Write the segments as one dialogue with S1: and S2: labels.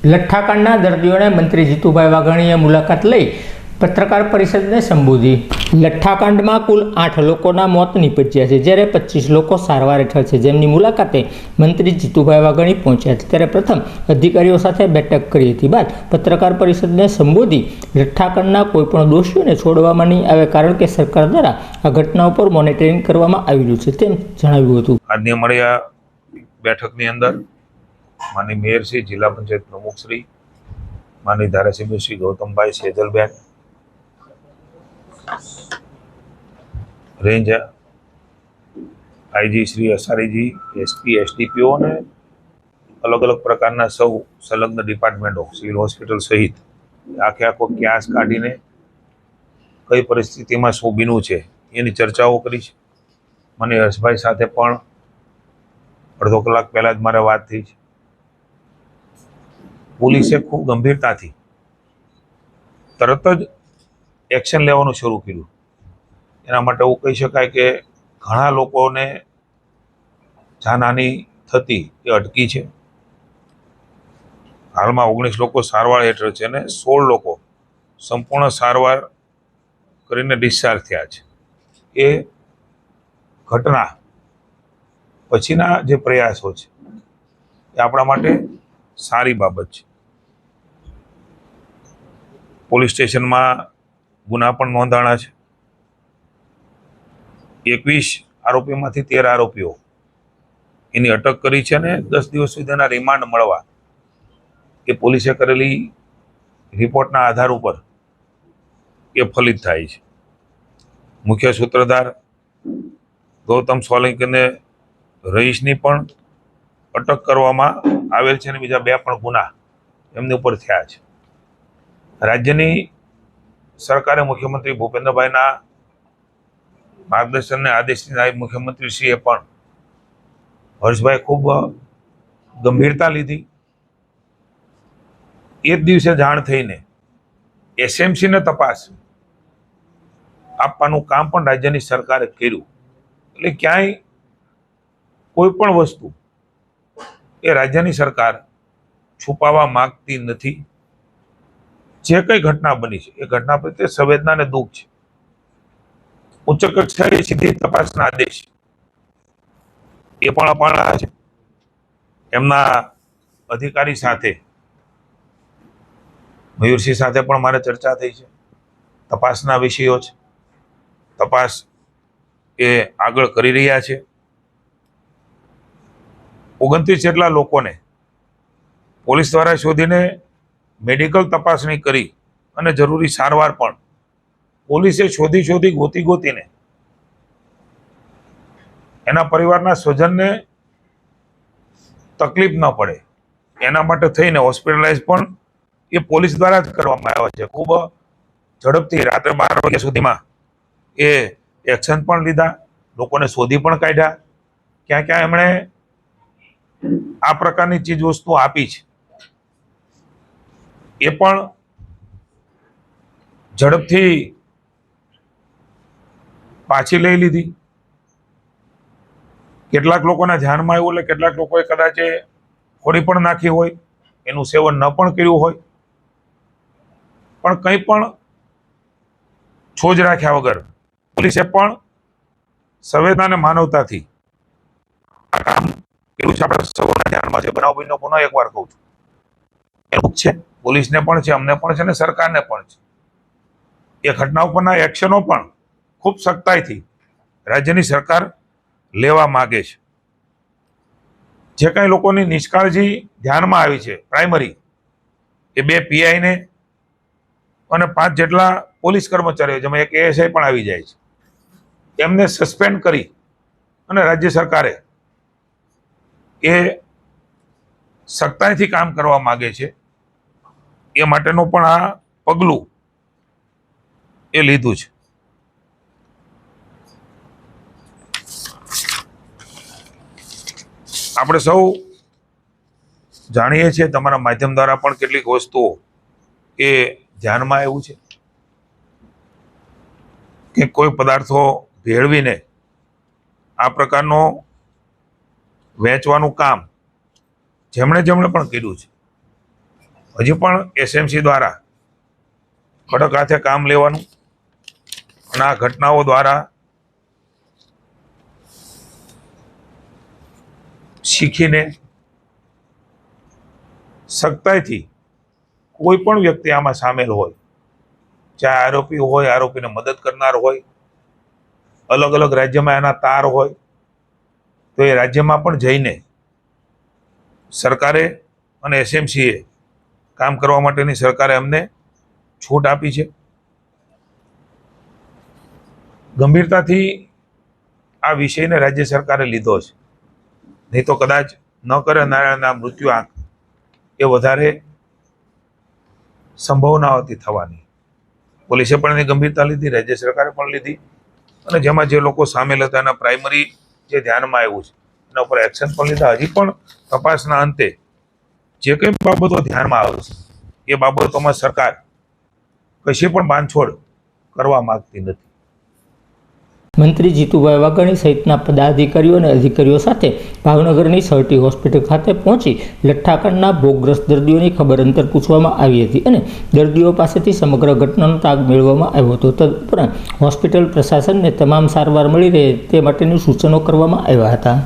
S1: લઠ્ઠાકાંડના દર્દીઓને મંત્રી જીતુભાઈ વાઘાણીએ મુલાકાત લઈ પત્રકાર પરિષદને સંબોધી। લઠ્ઠાકાંડમાં કુલ 8 લોકોના મોત નીપજ્યા છે, જ્યારે 25 લોકો સારવાર હેઠળ છે, જેમની મુલાકાતે મંત્રી જીતુભાઈ વાઘાણી પહોંચ્યા છે। ત્યારે પ્રથમ અધિકારીઓ સાથે બેઠક કરી હતી, બાદ પત્રકાર પરિષદને સંબોધી લઠ્ઠાકાંડના કોઈપણ દોષીઓને છોડવામાં નહીં આવે, કારણ કે સરકાર દ્વારા આ ઘટના ઉપર મોનિટરિંગ કરવામાં આવી રહ્યું છે, તેમ જણાવ્યું હતું।
S2: આજની મળ્યા બેઠકની અંદર માનની મેયર શ્રી, જિલ્લા પંચાયત પ્રમુખ શ્રી, માનની ધારાસભ્ય Shri Gautambhai Sejalben, range IG Shri Asariji, SP, SDPO અને અલગ અલગ પ્રકારના સૌ સંલગ્ન ડિપાર્ટમેન્ટો, સિવિલ હોસ્પિટલ સહિત આખો ક્યાસ કાઢીને કઈ પરિસ્થિતિમાં શું બીનું છે એની ચર્ચાઓ કરી છે। મને હર્ષભાઈ સાથે પણ અડધો કલાક પહેલા જ મારે વાત થઈ છે। પોલીસે ખૂબ ગંભીરતાથી તરત જ એક્શન લેવાનું શરૂ કર્યું। એના માટે એવું કહી શકાય કે ઘણા લોકોને જાનહાનિ થતી એ અટકી છે। હાલમાં 19 લોકો સારવાર હેઠળ છે અને 16 લોકો સંપૂર્ણ સારવાર કરીને ડિસ્ચાર્જ થયા છે। એ ઘટના પછીના જે પ્રયાસો છે એ આપણા માટે સારી બાબત છે। પોલીસ સ્ટેશનમાં ગુના પણ નોંધાણા છે। 21 આરોપીમાંથી 13 આરોપીઓ એની અટક કરી છે અને 10 દિવસ સુધીના રિમાન્ડ મળવા એ પોલીસે કરેલી રિપોર્ટના આધાર ઉપર એ ફલિત થાય છે। મુખ્ય સૂત્રધાર ગૌતમ સોલંકીને રહીશની પણ અટક કરવામાં આવેલ છે અને બીજા 2 પણ ગુના એમની ઉપર થયા છે। રાજ્યની સરકારે મુખ્યમંત્રી ભૂપેન્દ્રભાઈના માર્ગદર્શન અને આદેશથી નાયબ મુખ્યમંત્રીશ્રીએ પણ હર્ષભાઈ ખૂબ ગંભીરતા લીધી। એ જ દિવસે જાણ થઈને એસએમસીને તપાસ આપવાનું કામ પણ રાજ્યની સરકારે કર્યું। એટલે ક્યાંય કોઈ પણ વસ્તુ એ રાજ્યની સરકાર છુપાવવા માંગતી નથી। જે કઈ ઘટના બની છે એ ઘટના પ્રત્યે સંવેદના અને દુઃખ છે। ઉચ્ચ કક્ષાએ સીધી તપાસના આદેશ એ પણ અપાણા છે। એમના અધિકારી સાથે, મયુરસિંહ સાથે પણ મારે ચર્ચા થઈ છે। તપાસના વિષયો છે, તપાસ એ આગળ કરી રહ્યા છે। 29 જેટલા લોકોને પોલીસ દ્વારા શોધીને મેડિકલ તપાસણી કરી અને જરૂરી સારવાર પણ પોલીસે શોધી ગોતીને એના પરિવારના સ્વજનને તકલીફ ન પડે એના માટે થઈને હોસ્પિટલાઇઝ પણ એ પોલીસ દ્વારા જ કરવામાં આવ્યા છે। ખૂબ ઝડપથી રાત્રે 12 વાગ્યા સુધીમાં એ એક્શન પણ લીધા, લોકોને શોધી પણ કાઢ્યા। ક્યાં ક્યાં એમણે આ પ્રકારની ચીજ વસ્તુ આપી છે એ પણ ઝડપથી પાછી લઈ લીધી। કેટલાક લોકોના ધ્યાનમાં આવ્યું એટલે કેટલાક લોકોએ કદાચ ફોડી પણ નાખી હોય, એનું સેવન ન પણ કર્યું હોય, પણ કંઈ પણ છોજ રાખ્યા વગર પોલીસે પણ સંવેદના અને માનવતાથી આ કામ કર્યું છે। આપણે સૌના ધ્યાનમાં છે બનાવ બન્યો, પુનઃ એકવાર કહું છું, એવું જ છે, પોલીસને પણ છે, અમને પણ છે અને સરકારને પણ છે। એ ઘટના ઉપરના એક્શનો પણ ખૂબ સખ્તાઈથી રાજ્યની સરકાર લેવા માંગે છે। જે કંઈ લોકોની નિષ્કાળજી ધ્યાનમાં આવી છે, પ્રાઇમરી એ 2 પીઆઈને અને 5 જેટલા પોલીસ કર્મચારીઓ, જેમાં એક એએસઆઈ પણ આવી જાય છે, એમને સસ્પેન્ડ કરી અને રાજ્ય સરકારે એ સખ્તાઈથી કામ કરવા માંગે છે। એ માટેનું પણ આ પગલું એ લીધું છે। આપણે સૌ જાણીએ છીએ, તમારા માધ્યમ દ્વારા પણ કેટલીક વસ્તુઓ એ ધ્યાનમાં આવ્યું છે કે કોઈ પદાર્થો ભેળવીને આ પ્રકારનો વેચવાનું કામ જેમણે પણ કર્યું છે હજી પણ એસએમસી દ્વારા કડક હાથે કામ લેવાનું અને આ ઘટનાઓ દ્વારા શીખીને સખ્તાઈથી કોઈ પણ વ્યક્તિ આમાં સામેલ હોય, ચાહે આરોપી હોય, આરોપીને મદદ કરનાર હોય, અલગ અલગ રાજ્યમાં એના તાર હોય, તો એ રાજ્યમાં પણ જઈને સરકારે અને એસએમસીએ કામ કરવા માટેની સરકારે અમને છૂટ આપી છે. ગંભીરતાથી આ વિષયને રાજ્ય સરકારે લીધો છે, નહીં તો કદાચ ન કરે નારાયણના મૃત્યુ આંક એ વધારે સંભાવના હતી થવાની. પોલીસે પણ એની ગંભીરતા લીધી, રાજ્ય સરકારે પણ લીધી, અને જેમાં જે લોકો સામેલ હતા એના પ્રાઇમરી જે ધ્યાનમાં આવ્યું છે એના ઉપર એક્શન પણ લીધા. હજી પણ તપાસના અંતે જે કંઈ બાબતો ધ્યાનમાં આવે છે એ બાબતોમાં સરકાર કશી પણ બાંધછોડ કરવા માંગતી નથી.
S1: મંત્રી જીતુભાઈ વાઘાણી સહિતના પદાધિકારીઓ અને અધિકારીઓ સાથે ભાવનગરની સર્ટી હોસ્પિટલ ખાતે પહોંચી લઠ્ઠાકાંડના ભોગગ્રસ્ત દર્દીઓની ખબર અંતર પૂછવામાં આવી હતી અને દર્દીઓ પાસેથી સમગ્ર ઘટનાનો તાગ મેળવવામાં આવ્યો હતો. તદુપરાંત હોસ્પિટલ પ્રશાસનને તમામ સારવાર મળી રહે તે માટેની સૂચનો કરવામાં આવ્યા હતા.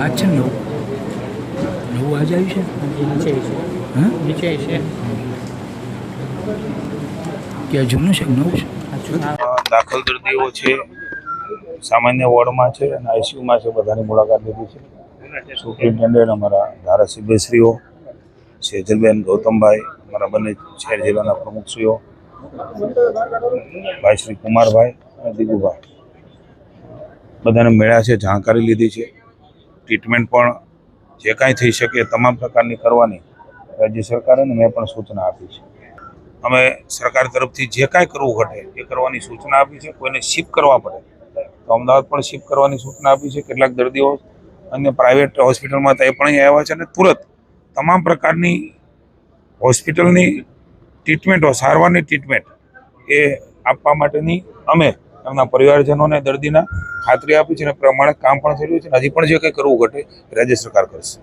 S3: आज છે નવું આજે આવ્યું છે નીચે છે કે જૂનું છે નવું છે.
S2: દાખલ દર્દીઓ છે, સામાન્ય વોર્ડમાં છે અને આઈસીયુમાં છે, બધાની મુલાકાત લીધી છે. સુપ્રિન્ટેન્ડન્ટ અમારા ધારાસભ્યશ્રીઓ સેજલબેન ગૌતમભાઈ, અમારા બંને શહેર જિલ્લાના પ્રમુખશ્રીઓ ભાઈ શ્રી કુમારભાઈ અને દિગુભાઈ બધાને મળ્યા છે, જાણકારી લીધી છે. ટ્રીટમેન્ટ પણ જે કાંઈ થઈ શકે તમામ પ્રકારની કરવાની રાજ્ય સરકારે મેં પણ સૂચના આપી છે. અમે સરકાર તરફથી જે કાંઈ કરવું ઘટે એ કરવાની સૂચના આપી છે. કોઈને શિફ્ટ કરવા પડે તો અમદાવાદ પણ શિફ્ટ કરવાની સૂચના આપી છે. કેટલાક દર્દીઓ અન્ય પ્રાઇવેટ હોસ્પિટલમાં તે પણ અહીં આવ્યા છે અને તુરંત તમામ પ્રકારની હોસ્પિટલની ટ્રીટમેન્ટો, સારવારની ટ્રીટમેન્ટ એ આપવા માટેની અમે એમના પરિવારજનોને દર્દીના ખાતરી આપી છે અને પ્રમાણે કામ પણ થઈ રહ્યું છે. હજી પણ જે કંઈ કરવું ઘટે રાજ્ય સરકાર કરશે.